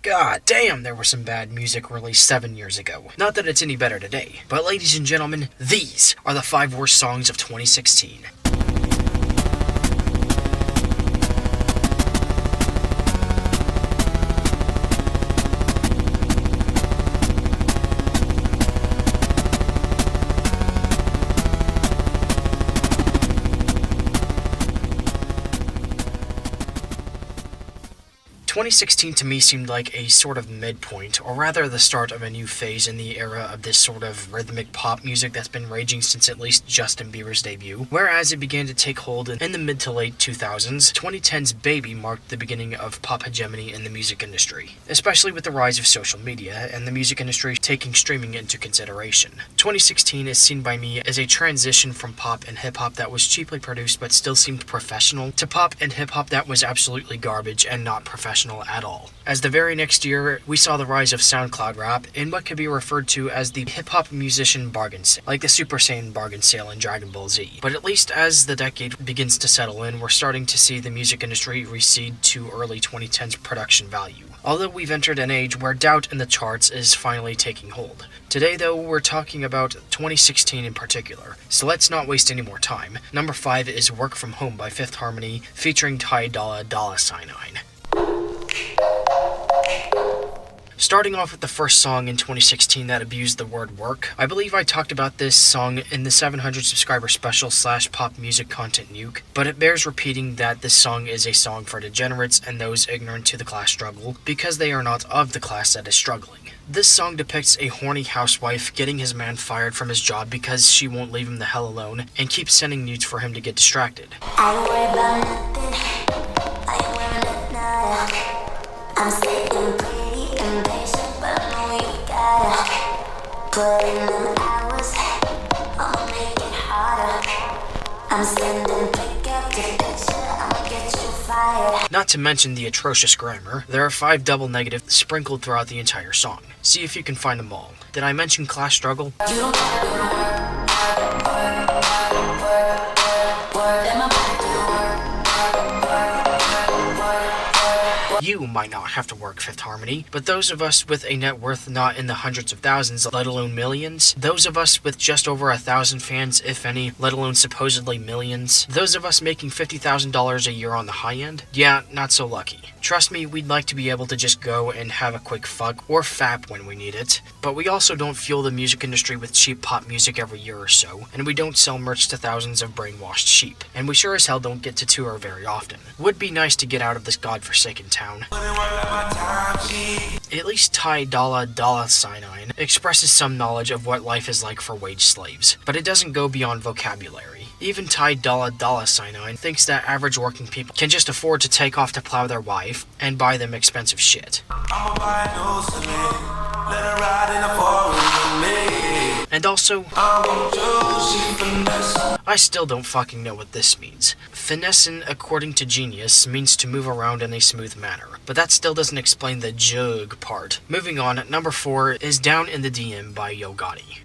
God damn, there was some bad music released 7 years ago. Not that it's any better today, but ladies and gentlemen, these are the 5 worst songs of 2016. 2016 to me seemed like a sort of midpoint, or rather the start of a new phase in the era of this sort of rhythmic pop music that's been raging since at least Justin Bieber's debut. Whereas it began to take hold in the mid to late 2000s, 2010's Baby marked the beginning of pop hegemony in the music industry, especially with the rise of social media and the music industry taking streaming into consideration. 2016 is seen by me as a transition from pop and hip-hop that was cheaply produced but still seemed professional, to pop and hip-hop that was absolutely garbage and not professional at all. As the very next year, we saw the rise of SoundCloud rap in what could be referred to as the hip-hop musician bargain sale, like the Super Saiyan bargain sale in Dragon Ball Z. But at least as the decade begins to settle in, we're starting to see the music industry recede to early 2010s production value. Although we've entered an age where doubt in the charts is finally taking hold. Today, though, we're talking about 2016 in particular, so let's not waste any more time. Number 5 is Work From Home by Fifth Harmony, featuring Ty Dolla $9. Starting off with the first song in 2016 that abused the word work, I believe I talked about this song in the 700 subscriber special / pop music content nuke, but it bears repeating that this song is a song for degenerates and those ignorant to the class struggle, because they are not of the class that is struggling. This song depicts a horny housewife getting his man fired from his job because she won't leave him the hell alone and keeps sending nudes for him to get distracted. I don't worry about nothing, I ain't wearing nothing. I'm sitting pretty impatient, but I know you gotta put in them hours. I'ma make it harder. I'm sending pick up to picture, I'ma get you fired. Not to mention the atrocious grammar, there are 5 double negatives sprinkled throughout the entire song. See if you can find them all. Did I mention class struggle? You don't gotta go to work, let my body do the work. You might not have to work, Fifth Harmony, but those of us with a net worth not in the hundreds of thousands, let alone millions, those of us with just over 1,000 fans, if any, let alone supposedly millions, those of us making $50,000 a year on the high end, yeah, not so lucky. Trust me, we'd like to be able to just go and have a quick fuck or fap when we need it, but we also don't fuel the music industry with cheap pop music every year or so, and we don't sell merch to thousands of brainwashed sheep, and we sure as hell don't get to tour very often. Would be nice to get out of this godforsaken town. At least Ty Dolla $9 expresses some knowledge of what life is like for wage slaves, but it doesn't go beyond vocabulary. Even Ty Dolla $9 thinks that average working people can just afford to take off to plow their wife and buy them expensive shit. And also, I still don't fucking know what this means. Finessing, according to Genius, means to move around in a smooth manner, but that still doesn't explain the jug part. Moving on, number 4 is Down in the DM by Yo Gotti.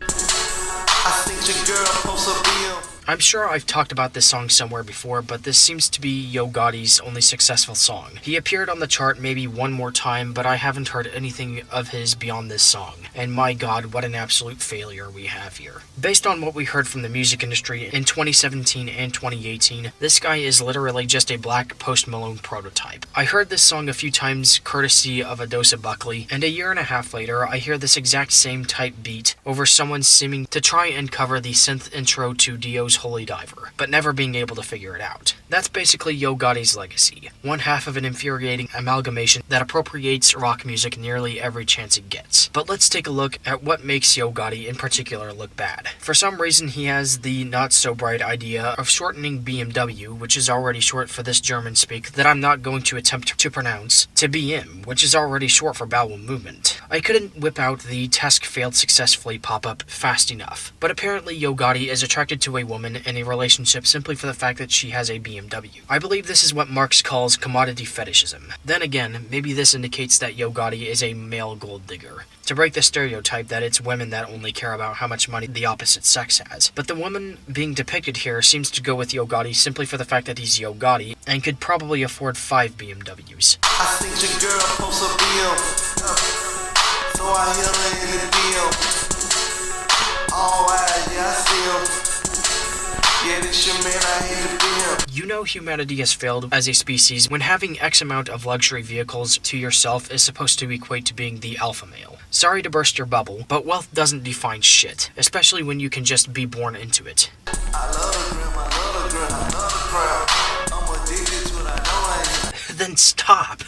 I'm sure I've talked about this song somewhere before, but this seems to be Yo Gotti's only successful song. He appeared on the chart maybe one more time, but I haven't heard anything of his beyond this song. And my god, what an absolute failure we have here. Based on what we heard from the music industry in 2017 and 2018, this guy is literally just a black Post Malone prototype. I heard this song a few times courtesy of Adosa Buckley, and a year and a half later, I hear this exact same type beat over someone seeming to try and cover the synth intro to Dio's Holy Diver, but never being able to figure it out. That's basically Yo Gotti's legacy, one half of an infuriating amalgamation that appropriates rock music nearly every chance it gets. But let's take a look at what makes Yo Gotti in particular look bad. For some reason, he has the not-so-bright idea of shortening BMW, which is already short for this German speak that I'm not going to attempt to pronounce, to BM, which is already short for bowel movement. I couldn't whip out the task failed successfully pop-up fast enough. But apparently Yo Gotti is attracted to a woman in a relationship simply for the fact that she has a BMW. I believe this is what Marx calls commodity fetishism. Then again, maybe this indicates that Yo Gotti is a male gold digger, to break the stereotype that it's women that only care about how much money the opposite sex has. But the woman being depicted here seems to go with Yo Gotti simply for the fact that he's Yo Gotti and could probably afford 5 BMWs. I think your girl posts a bill, so I hit her in the deal. All right, yeah, I still. Yeah, this your man, I hate the bill. You know humanity has failed as a species when having X amount of luxury vehicles to yourself is supposed to equate to being the alpha male. Sorry to burst your bubble, but wealth doesn't define shit, especially when you can just be born into it. I love the gram, I love the gram, I love the crowd. I'm addicted to it, I know I ain't. Then stop.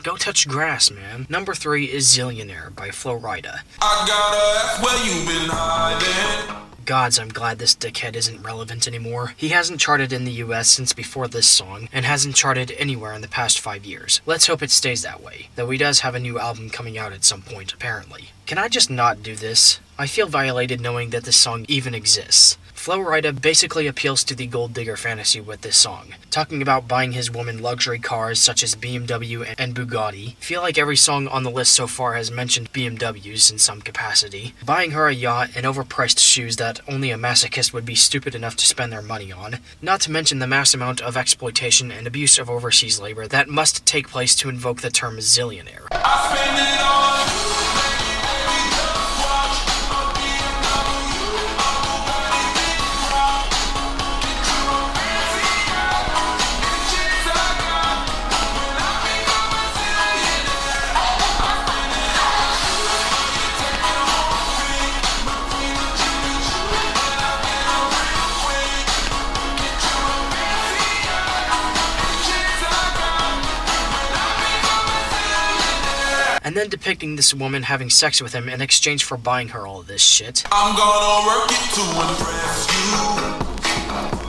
Go touch grass, man. Number 3 is Zillionaire by Flo Rida. I gotta ask where you been hiding. Gods, I'm glad this dickhead isn't relevant anymore. He hasn't charted in the US since before this song, and hasn't charted anywhere in the past 5 years. Let's hope it stays that way, though he does have a new album coming out at some point, apparently. Can I just not do this? I feel violated knowing that this song even exists. Flo Rida basically appeals to the gold digger fantasy with this song, talking about buying his woman luxury cars such as BMW and Bugatti. Feel like every song on the list so far has mentioned BMWs in some capacity. Buying her a yacht and overpriced shoes that only a masochist would be stupid enough to spend their money on, not to mention the mass amount of exploitation and abuse of overseas labor that must take place to invoke the term zillionaire. I spend it on you. And then depicting this woman having sex with him in exchange for buying her all of this shit. I'm gonna work it to impress you.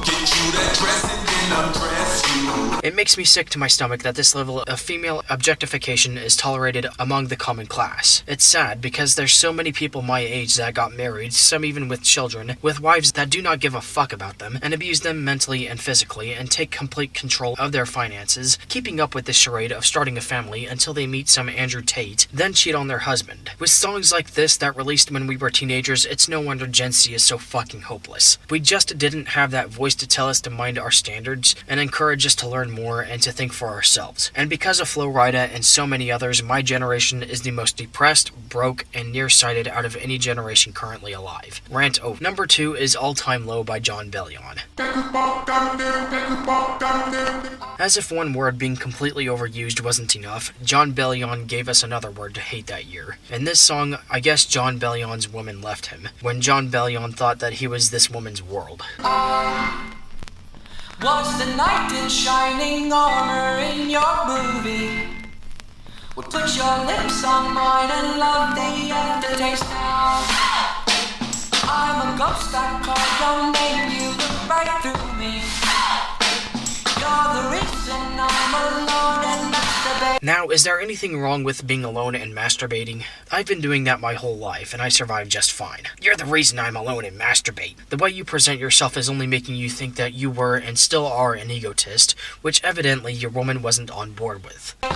Get you that dress and then undress you. It makes me sick to my stomach that this level of female objectification is tolerated among the common class. It's sad because there's so many people my age that got married, some even with children, with wives that do not give a fuck about them and abuse them mentally and physically and take complete control of their finances, keeping up with the charade of starting a family until they meet some Andrew Tate, then cheat on their husband. With songs like this that released when we were teenagers, it's no wonder Gen Z is so fucking hopeless. We just didn't have that voice to tell us to mind our standards and encourage us to learn more and to think for ourselves. And because of Flo Rida and so many others, my generation is the most depressed, broke, and nearsighted out of any generation currently alive. Rant over. Number 2 is All Time Low by Jon Bellion. As if one word being completely overused wasn't enough, Jon Bellion gave us another word to hate that year. In this song, I guess Jon Bellion's woman left him, when Jon Bellion thought that he was this woman's world. Was the knight in shining armor in your movie? Well, put your lips on mine and love the aftertaste now. I'm a ghost, I call your name, you look right through me. You're the reason I'm alone and masturbating. Now, is there anything wrong with being alone and masturbating? I've been doing that my whole life, and I survived just fine. You're the reason I'm alone and masturbate. The way you present yourself is only making you think that you were and still are an egotist, which evidently your woman wasn't on board with. I've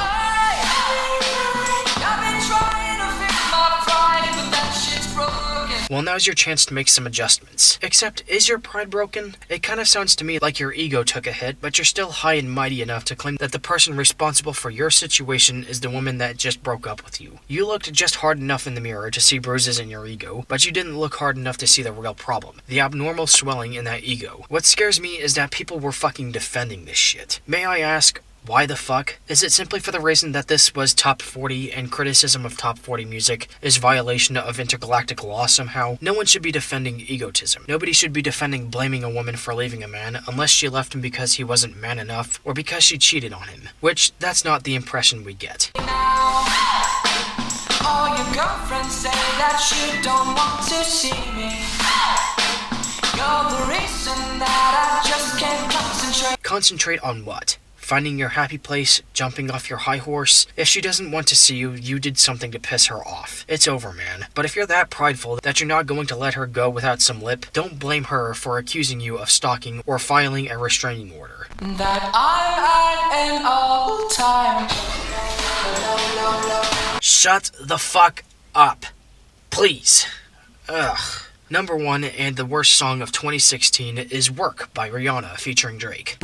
been trying to fix my pride, but that shit's broken. Well, now's your chance to make some adjustments. Except, is your pride broken? It kind of sounds to me like your ego took a hit, but you're still high and mighty enough to claim that the person responsible for your situation is the woman that just broke up with you. You looked just hard enough in the mirror to see bruises in your ego, but you didn't look hard enough to see the real problem. The abnormal swelling in that ego. What scares me is that people were fucking defending this shit. May I ask, why the fuck? Is it simply for the reason that this was top 40 and criticism of top 40 music is violation of intergalactic law somehow? No one should be defending egotism. Nobody should be defending blaming a woman for leaving a man unless she left him because he wasn't man enough or because she cheated on him. Which, that's not the impression we get. Now, all your girlfriends say that you don't want to see me. You're the reason that I just can't concentrate. Concentrate on what? finding your happy place, jumping off your high horse. If she doesn't want to see you, you did something to piss her off. It's over, man. But if you're that prideful that you're not going to let her go without some lip, don't blame her for accusing you of stalking or filing a restraining order. That I'm at an all time. Shut the fuck up. Please. Ugh. Number 1 and the worst song of 2016 is Work by Rihanna featuring Drake.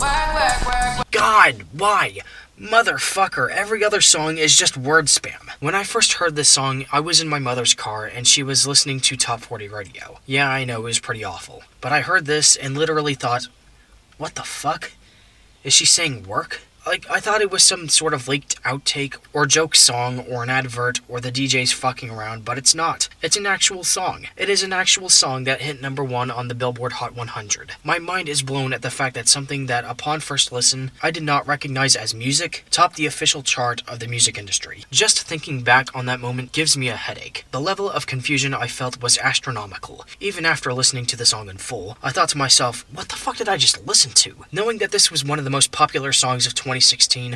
God, why? Motherfucker, every other song is just word spam. When I first heard this song, I was in my mother's car and she was listening to Top 40 radio. Yeah, I know, it was pretty awful. But I heard this and literally thought, what the fuck? Is she saying work? I thought it was some sort of leaked outtake or joke song or an advert or the DJ's fucking around, but it's not. It's an actual song. It is an actual song that hit number 1 on the Billboard Hot 100. My mind is blown at the fact that something that, upon first listen, I did not recognize as music, topped the official chart of the music industry. Just thinking back on that moment gives me a headache. The level of confusion I felt was astronomical. Even after listening to the song in full, I thought to myself, what the fuck did I just listen to? Knowing that this was one of the most popular songs of 2016,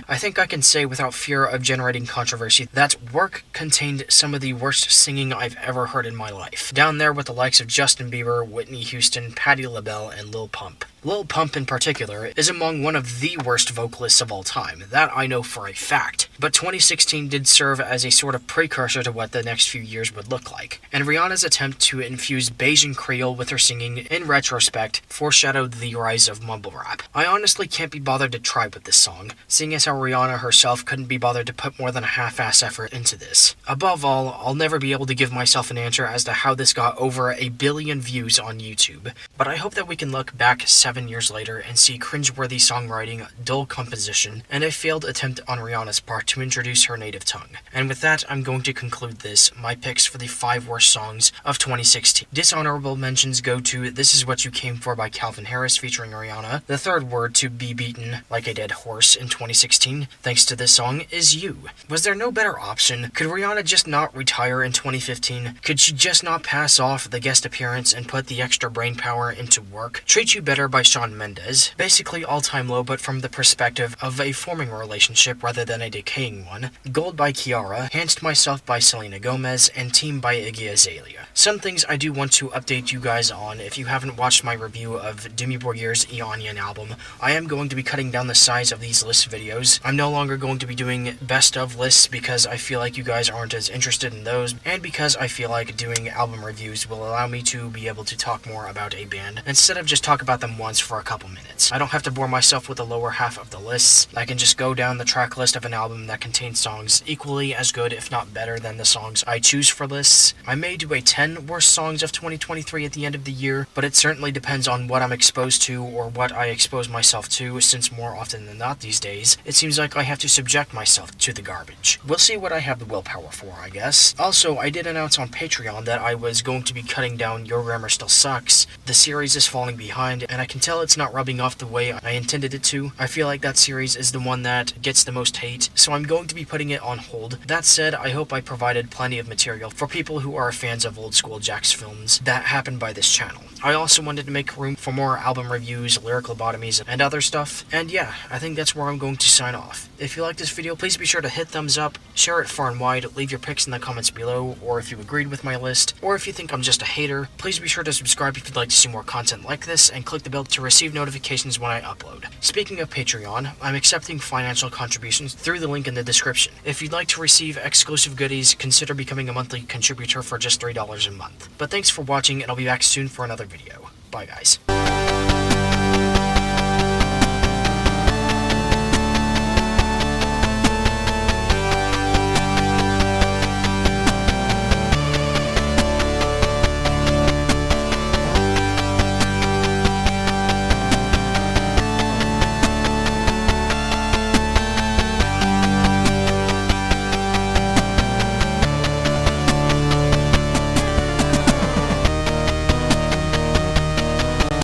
I think I can say without fear of generating controversy that Work contained some of the worst singing I've ever heard in my life. Down there with the likes of Justin Bieber, Whitney Houston, Patti LaBelle, and Lil Pump. Lil Pump in particular is among one of the worst vocalists of all time, that I know for a fact, but 2016 did serve as a sort of precursor to what the next few years would look like, and Rihanna's attempt to infuse Bayesian Creole with her singing, in retrospect, foreshadowed the rise of mumble rap. I honestly can't be bothered to try with this song, seeing as how Rihanna herself couldn't be bothered to put more than a half-ass effort into this. Above all, I'll never be able to give myself an answer as to how this got over 1 billion views on YouTube, but I hope that we can look back 7 years later and see cringeworthy songwriting, dull composition, and a failed attempt on Rihanna's part to introduce her native tongue. And with that, I'm going to conclude this, my picks for the 5 worst songs of 2016. Dishonorable mentions go to This Is What You Came For by Calvin Harris featuring Rihanna. The third word to be beaten like a dead horse in 2016, thanks to this song, is You. Was there no better option? Could Rihanna just not retire in 2015? Could she just not pass off the guest appearance and put the extra brainpower into Work? Treat You Better by Shawn Mendes. Basically all-time low, but from the perspective of a forming relationship rather than a decaying one. Gold by Kiara. Enhanced Myself by Selena Gomez. And Team by Iggy Azalea. Some things I do want to update you guys on. If you haven't watched my review of Demi Borgir's Eonian album, I am going to be cutting down the size of these list videos. I'm no longer going to be doing best of lists because I feel like you guys aren't as interested in those, and because I feel like doing album reviews will allow me to be able to talk more about a band instead of just talk about them once for a couple minutes. I don't have to bore myself with the lower half of the lists. I can just go down the track list of an album that contains songs equally as good, if not better, than the songs I choose for lists. I may do a 10 worst songs of 2023 at the end of the year, but it certainly depends on what I'm exposed to or what I expose myself to, since more often than not these days, it seems like I have to subject myself to the garbage. We'll see what I have the willpower for, I guess. Also, I did announce on Patreon that I was going to be cutting down Your Grammar Still Sucks. The series is falling behind, and I can tell it's not rubbing off the way I intended it to. I feel like that series is the one that gets the most hate, so I'm going to be putting it on hold. That said, I hope I provided plenty of material for people who are fans of old school Jax films that happen by this channel. I also wanted to make room for more album reviews, lyric lobotomies, and other stuff, and yeah, I think that's where I'm going to sign off. If you like this video, please be sure to hit thumbs up, share it far and wide, leave your picks in the comments below, or if you agreed with my list, or if you think I'm just a hater, please be sure to subscribe if you'd like to see more content like this, and click the bell to receive notifications when I upload. Speaking of Patreon, I'm accepting financial contributions through the link in the description. If you'd like to receive exclusive goodies, consider becoming a monthly contributor for just $3 a month. But thanks for watching, and I'll be back soon for another video. Bye guys.